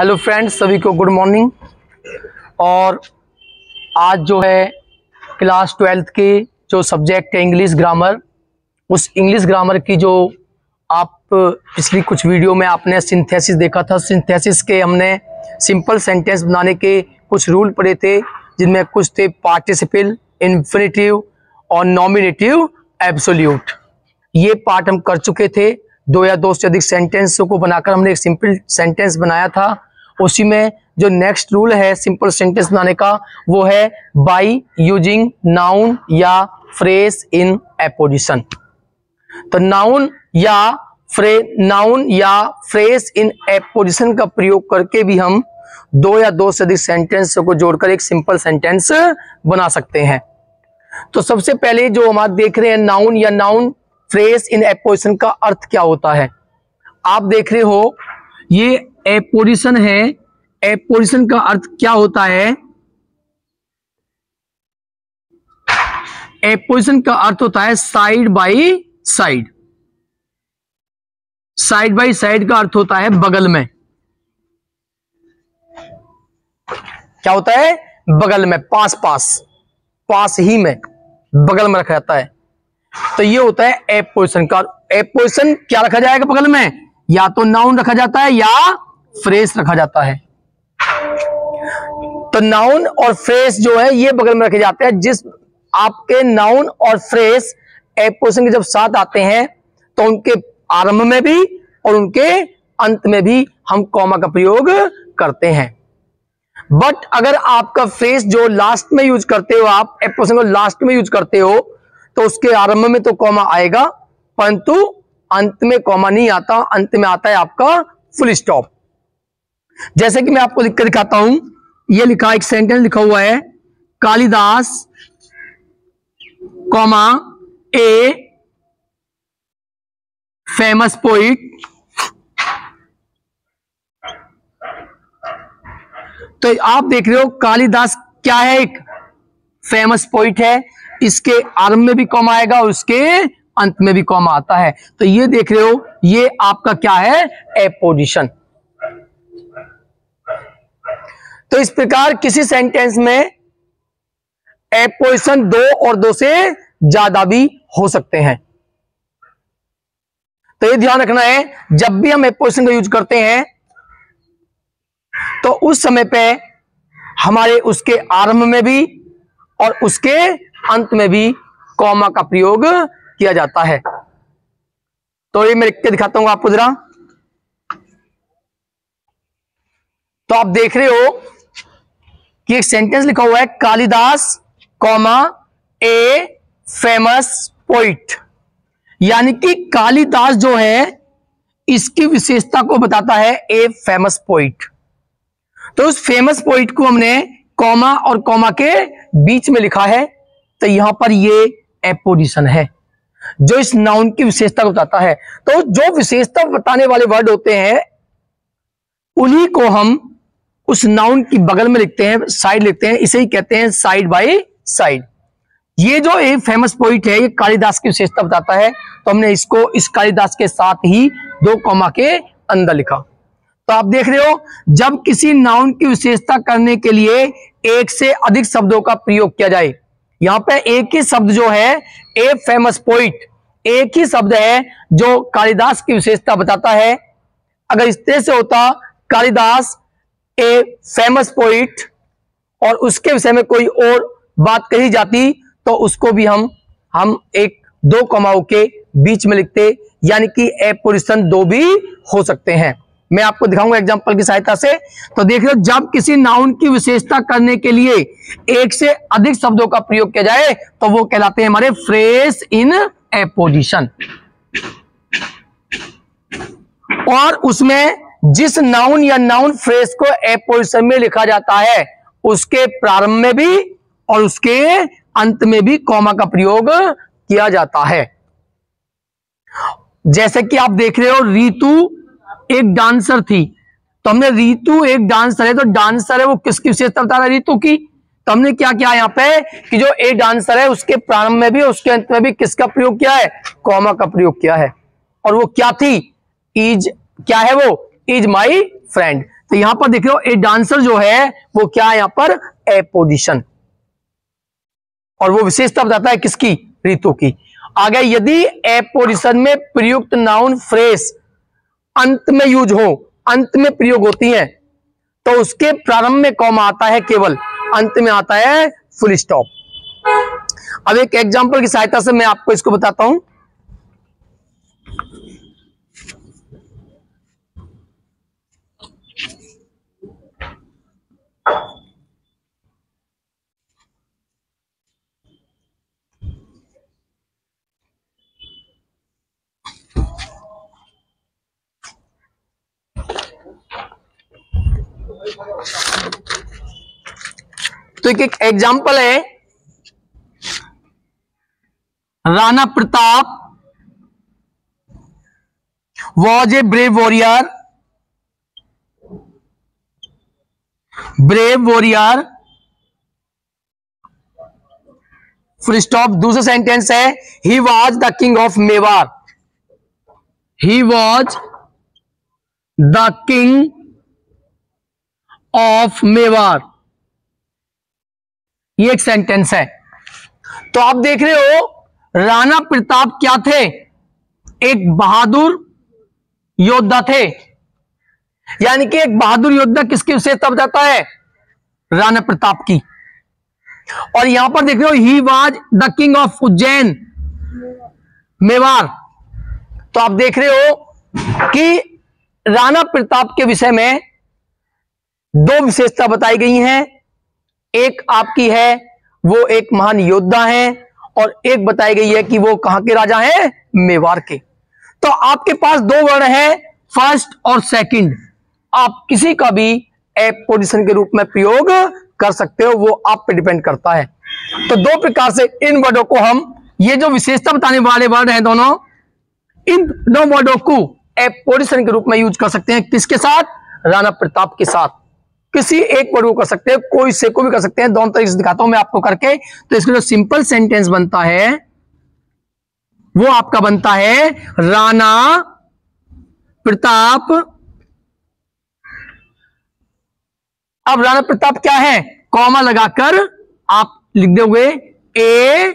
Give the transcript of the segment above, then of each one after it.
Hello friends, सभी को good morning. और आज जो है क्लास 12th के जो सब्जेक्ट है इंग्लिश ग्रामर, उस इंग्लिश ग्रामर की जो आप पिछली कुछ वीडियो में आपने सिंथेसिस देखा था, सिंथेसिस के हमने सिंपल सेंटेंस बनाने के कुछ रूल पढ़े थे, जिनमें कुछ थे पार्टिसिपल, इन्फिनिटिव और नॉमिनेटिव एब्सोल्यूट। ये पार्ट हम कर चुके थे। दो या दो से अधिक सेंटेंसों को बनाकर हमने एक सिंपल सेंटेंस बनाया था। उसी में जो नेक्स्ट रूल है सिंपल सेंटेंस बनाने का, वो है बाय यूजिंग नाउन या फ्रेज इन एपोजिशन। तो नाउन या फ्रेज इन एपोजिशन का प्रयोग करके भी हम दो या दो से अधिक सेंटेंस को जोड़कर एक सिंपल सेंटेंस बना सकते हैं। तो सबसे पहले जो हम आज देख रहे हैं नाउन या नाउन फ्रेज इन एपोजिशन का अर्थ क्या होता है। आप देख रहे हो ये एपोजिशन है। एपोजिशन का अर्थ क्या होता है? एपोजिशन का अर्थ होता है side by side. Side by side का अर्थ होता है बगल में। क्या होता है? बगल में, पास पास, पास ही में, बगल में रखा जाता है। तो ये होता है एपोजिशन का। एपोजिशन क्या रखा जाएगा बगल में? या तो नाउन रखा जाता है या फ्रेज रखा जाता है। तो नाउन और फ्रेज जो है ये बगल में रखे जाते हैं। जिस आपके नाउन और फ्रेज एपोजिशन के जब साथ आते हैं तो उनके आरंभ में भी और उनके अंत में भी हम कॉमा का प्रयोग करते हैं। बट अगर आपका फ्रेज जो लास्ट में यूज करते हो, आप एपोजिशन को लास्ट में यूज करते हो, तो उसके आरंभ में तो कॉमा आएगा, परंतु अंत में कॉमा नहीं आता। अंत में आता है आपका फुल स्टॉप। जैसे कि मैं आपको लिख कर दिखाता हूं। ये लिखा, एक सेंटेंस लिखा हुआ है, Kalidas comma a famous poet. तो आप देख रहे हो कालिदास क्या है? एक फेमस पोइट है। इसके आरंभ में भी कॉमा आएगा और उसके अंत में भी कॉमा आता है। तो ये देख रहे हो, ये आपका क्या है? एपोजिशन। तो इस प्रकार किसी सेंटेंस में एपोजिशन दो और दो से ज्यादा भी हो सकते हैं। तो ये ध्यान रखना है, जब भी हम एपोजिशन का यूज करते हैं तो उस समय पे हमारे उसके आरंभ में भी और उसके अंत में भी कॉमा का प्रयोग किया जाता है। तो ये मैं लिख के दिखाता हूं आपको जरा। तो आप देख रहे हो कि एक सेंटेंस लिखा हुआ है, Kalidas comma a famous poet. यानी कि कालिदास जो है इसकी विशेषता को बताता है ए फेमस पोइट। तो उस फेमस पोइट को हमने कॉमा और कॉमा के बीच में लिखा है। तो यहां पर ये एपोजिशन है जो इस नाउन की विशेषता को बताता है। तो जो विशेषता बताने वाले वर्ड होते हैं उन्हीं को हम उस नाउन की बगल में लिखते हैं, साइड लिखते हैं। इसे ही कहते हैं साइड बाय साइड। ये जो एक फेमस पोइट है ये कालिदास की विशेषता बताता है, तो हमने इसको इस कालिदास के साथ ही दो कॉमा के अंदर लिखा। तो आप देख रहे हो, जब किसी नाउन की विशेषता करने के लिए एक से अधिक शब्दों का प्रयोग किया जाए, यहां पे एक ही शब्द जो है ए फेमस पोइट, एक ही शब्द है जो कालिदास की विशेषता बताता है। अगर इस तरह से होता कालिदास ए फेमस पोइट और उसके विषय में कोई और बात कही जाती तो उसको भी हम एक दो कॉमाओं के बीच में लिखते, यानी कि एपोजिशन दो भी हो सकते हैं। मैं आपको दिखाऊंगा एग्जांपल की सहायता से। तो देख लो, जब किसी नाउन की विशेषता करने के लिए एक से अधिक शब्दों का प्रयोग किया जाए तो वो कहलाते हैं हमारे फ्रेज इन एपोजिशन। और उसमें जिस नाउन या नाउन फ्रेज को एपोजिशन में लिखा जाता है उसके प्रारंभ में भी और उसके अंत में भी कॉमा का प्रयोग किया जाता है। जैसे कि आप देख रहे हो, रीतु एक डांसर थी। तो हमने रीतु एक डांसर है, तो डांसर है वो किसकी विशेषता बता रहा है? रीतु की। तो हमने क्या किया यहाँ पे कि जो एक डांसर है उसके प्रारंभ में भी और उसके अंत में भी किसका प्रयोग किया है? कॉमा का प्रयोग किया है। और वो क्या थी? इज, क्या है वो? Is my friend. तो यहां पर देख रहे हो ए डांसर जो है वो क्या है, यहां पर ए पोजीशन, और वो विशेषता बताता है किसकी, ऋतु की। आगे, यदि ए पोजीशन में प्रयुक्त नाउन फ्रेज अंत में यूज हो, अंत में प्रयोग होती है, तो उसके प्रारंभ में कॉमा आता है केवल, अंत में आता है फुल स्टॉप। अब एक एग्जांपल की सहायता से मैं आपको इसको बताता हूं। तो एक एग्जांपल है, Rana Pratap was a brave warrior, brave warrior, full stop. दूसरा सेंटेंस है, he was the king of Mewar, he was the king of Mewar, ये एक सेंटेंस है। तो आप देख रहे हो राणा प्रताप क्या थे, एक बहादुर योद्धा थे, यानी कि एक बहादुर योद्धा किसकी विशेषता बताता है, राणा प्रताप की। और यहां पर देख रहे हो he was the king of Ujjain, Mewar. तो आप देख रहे हो कि राणा प्रताप के विषय में दो विशेषता बताई गई हैं, एक आपकी है वो एक महान योद्धा है, और एक बताई गई है कि वो कहां के राजा हैं, मेवाड़ के। तो आपके पास दो वर्ण हैं, फर्स्ट और सेकंड, आप किसी का भी ए पोजीशन के रूप में प्रयोग कर सकते हो, वो आप पे डिपेंड करता है। तो दो प्रकार से इन वर्डों को हम, ये जो विशेषता बताने वाले वर्ड हैं दोनों, इन दो वर्डों को ए पोजीशन के रूप में यूज कर सकते हैं, किसके साथ, राणा प्रताप के साथ। किसी एक वर्ड को कर सकते हैं, कोई से को भी कर सकते हैं, दोनों तरीके से दिखाता हूं मैं आपको करके। तो इसका जो सिंपल सेंटेंस बनता है वो आपका बनता है, राणा प्रताप। अब राणा प्रताप क्या है, कॉमा लगाकर आप लिख दोगे ए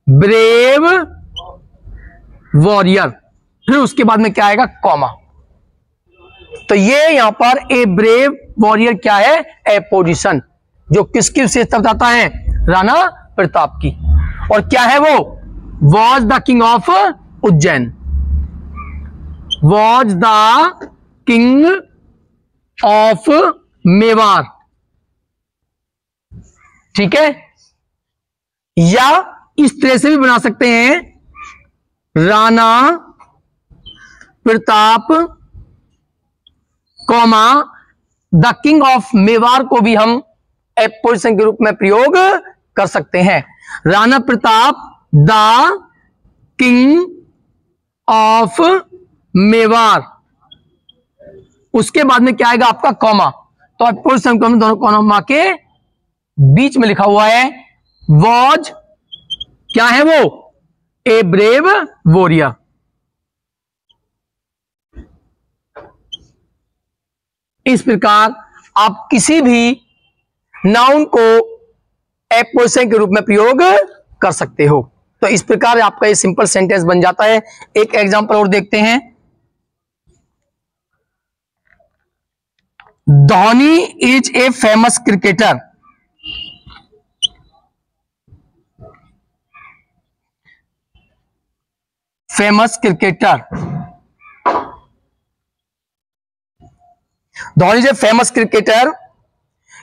ब्रेव वॉरियर, फिर उसके बाद में क्या आएगा, कॉमा। तो ये यहां पर ए ब्रेव वॉरियर क्या है, ए पोजीशन, जो किसकी विशेषता बताता है, राणा प्रताप की। और क्या है वो, was the king of Ujjain, was the king of Mewar, ठीक है। या इस तरह से भी बना सकते हैं, Rana Pratap comma the king of Mewar को भी हम ए पोजीशन के रूप में प्रयोग कर सकते हैं। Rana Pratap the king of Mewar, उसके बाद में क्या आएगा आपका, कॉमा। तो आप पोजीशन को दोनों कॉमा के बीच में लिखा हुआ है, वॉज क्या है वो, ए ब्रेव वॉरियर। इस प्रकार आप किसी भी नाउन को ए पोजीशन के रूप में प्रयोग कर सकते हो। तो इस प्रकार आपका ये सिंपल सेंटेंस बन जाता है। एक एग्जांपल और देखते हैं, Dhoni is a famous cricketer, famous cricketer, Dhoni is a famous cricketer,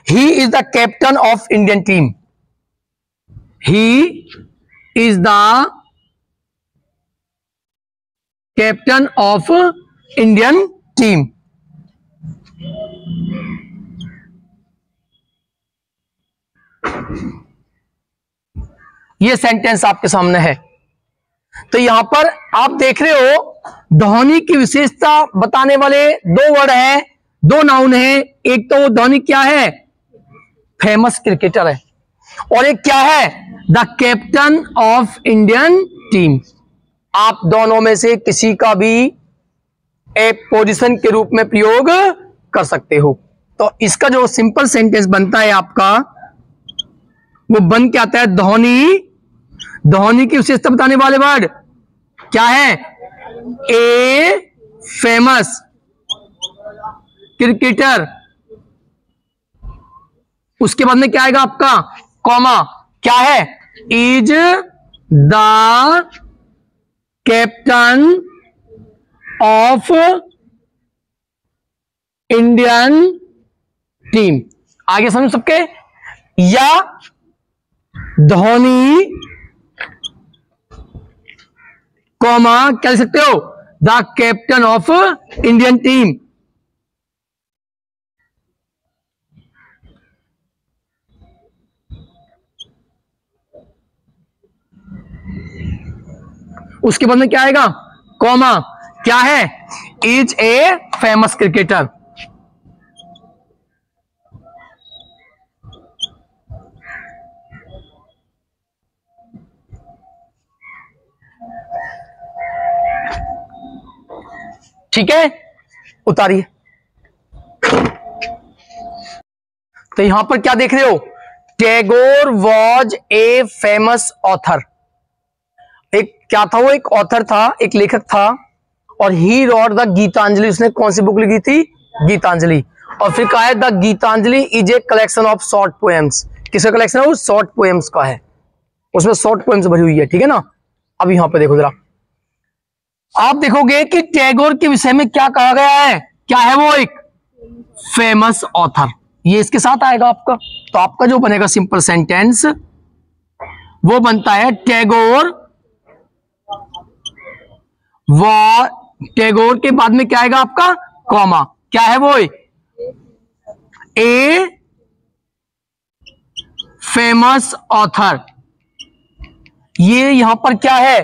he is the captain of Indian team, he is the captain of Indian team। ये सेंटेंस आपके सामने है। तो यहां पर आप देख रहे हो धोनी की विशेषता बताने वाले दो वर्ड हैं, दो नाउन हैं। एक तो धोनी क्या है, फेमस क्रिकेटर है, और एक क्या है, the captain of Indian team. आप दोनों में से किसी का भी एक पोजीशन के रूप में प्रयोग कर सकते हो। तो इसका जो सिंपल सेंटेंस बनता है आपका, वो बन के आता है धोनी। धोनी की विशेषता बताने वाले वर्ड क्या है? A famous cricketer. उसके बाद में क्या आएगा आपका? कॉमा। क्या है? Is the captain of Indian team. आगे समझ सबके? या धोनी कॉमा क्या लिख सकते हो? The captain of Indian team. उसके बाद में क्या आएगा? कॉमा। क्या है? Is a famous cricketer. ठीक है, उतारिए। तो यहां पर क्या देख रहे हो? Tagore was a famous author. एक क्या था? वो एक ऑथर था, एक लेखक था, और ही रॉट द गीतांजलि। उसने कौन सी बुक लिखी थी? गीतांजलि। और फिर कहा है the Gitanjali is a collection of short poems. किसका कलेक्शन है? वो शॉर्ट पोएम्स का है, उसमें शॉर्ट पोएम्स भरी हुई है। ठीक है ना? अब यहां पे देखो जरा, आप देखोगे कि टैगोर के विषय में क्या कहा गया है। क्या है वो? एक फेमस ऑथर। ये इसके साथ आएगा आपका। तो आपका जो बनेगा सिंपल सेंटेंस, वो बनता है टैगोर टैगोर के बाद में क्या आएगा आपका? कॉमा। क्या है वो? A famous author. ये यहां पर क्या है?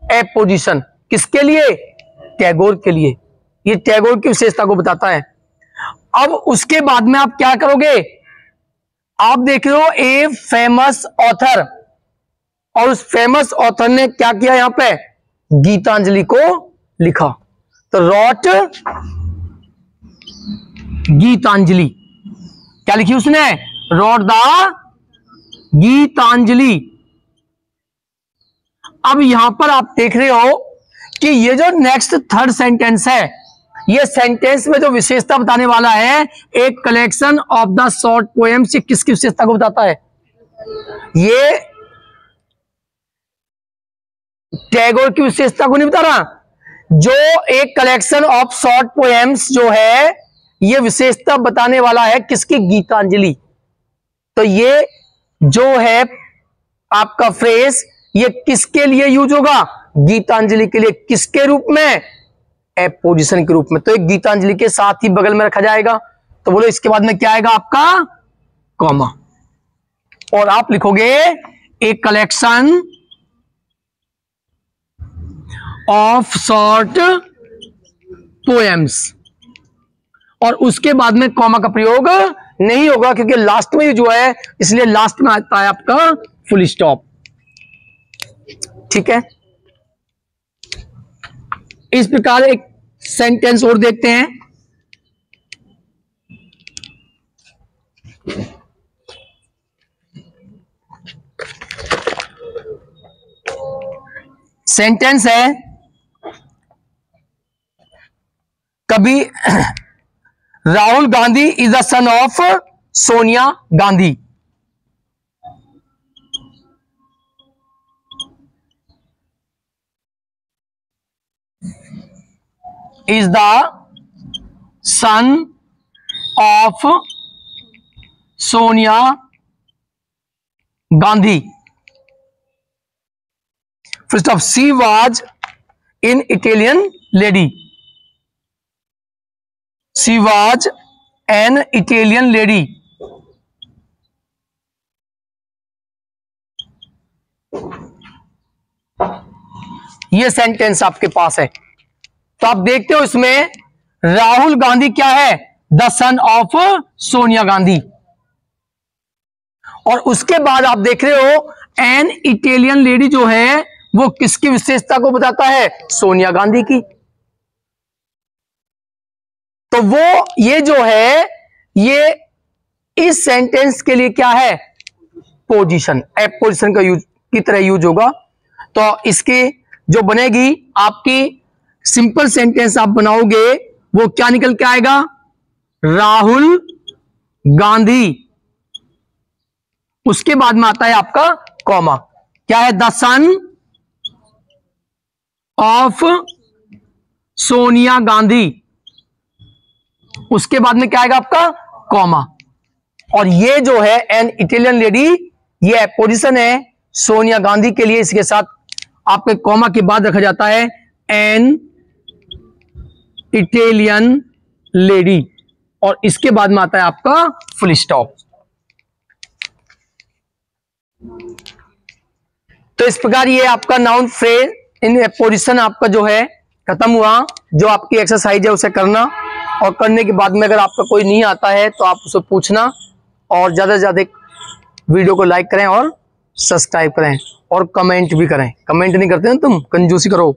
ए पोजीशन। किसके लिए? टैगोर के लिए। ये टैगोर की विशेषता को बताता है। अब उसके बाद में आप क्या करोगे? आप देख रहे हो ए फेमस ऑथर, और उस फेमस ऑथर ने क्या किया? यहां पे गीतांजलि को लिखा। तो रॉट गीतांजलि। क्या लिखी उसने? Wrote the Gitanjali. अब यहां पर आप देख रहे हो कि ये जो नेक्स्ट थर्ड सेंटेंस है, ये सेंटेंस में जो विशेषता बताने वाला है, एक collection of the short poems, ये किसकी विशेषता को बताता है? ये टैगोर की विशेषता को नहीं बता रहा। जो एक कलेक्शन ऑफ शॉर्ट पोएम्स जो है, ये विशेषता बताने वाला है किसकी? गीतांजलि। तो ये जो है आपका फ्रेज, ये किसके लिए यूज होगा? गीतांजलि के लिए। किसके रूप में? एपोजिशन के रूप में। तो एक गीतांजलि के साथ ही बगल में रखा जाएगा। तो बोलो इसके बाद में क्या आएगा आपका? कॉमा। और आप लिखोगे एक कलेक्शन ऑफ शॉर्ट पोएम्स, और उसके बाद में कॉमा का प्रयोग नहीं होगा, क्योंकि लास्ट में जो है, इसलिए लास्ट में आता है आपका फुल स्टॉप। ठीक है, इस प्रकार एक सेंटेंस और देखते हैं। सेंटेंस है, कभी Rahul Gandhi is the son of Sonia Gandhi. Is the son of Sonia Gandhi. First of, she was in Italian lady. She was an Italian lady. ये सेंटेंस आपके पास है। तो आप देखते हो इसमें राहुल गांधी क्या है? The son of Sonia Gandhi. और उसके बाद आप देख रहे हो एन इटालियन लेडी जो है वो किसकी विशेषता को बताता है? सोनिया गांधी की। तो वो ये जो है ये इस सेंटेंस के लिए क्या है, पोजीशन, एपोजिशन का यूज की तरह यूज होगा। तो इसकी जो बनेगी आपकी सिंपल सेंटेंस आप बनाओगे वो क्या निकल के आएगा, राहुल गांधी, उसके बाद में आता है आपका कॉमा, क्या है, the son of Sonia Gandhi, उसके बाद में क्या आएगा आपका कॉमा। और ये जो है एन इटालियन लेडी, ये एपोजिशन है सोनिया गांधी के लिए, इसके साथ आपके कॉमा के बाद रखा जाता है एन इटालियन लेडी, और इसके बाद में आता है आपका फुल स्टॉप। तो इस प्रकार ये आपका नाउन फ्रेज इन एपोजिशन आपका जो है खत्म हुआ। जो आपकी एक्सरसाइज है उसे करना, और करने के बाद में अगर आपका कोई नहीं आता है तो आप उसे पूछना, और ज्यादा से ज्यादा वीडियो को लाइक करें और सब्सक्राइब करें और कमेंट भी करें। कमेंट नहीं करते हैं तुम, कंजूसी करो।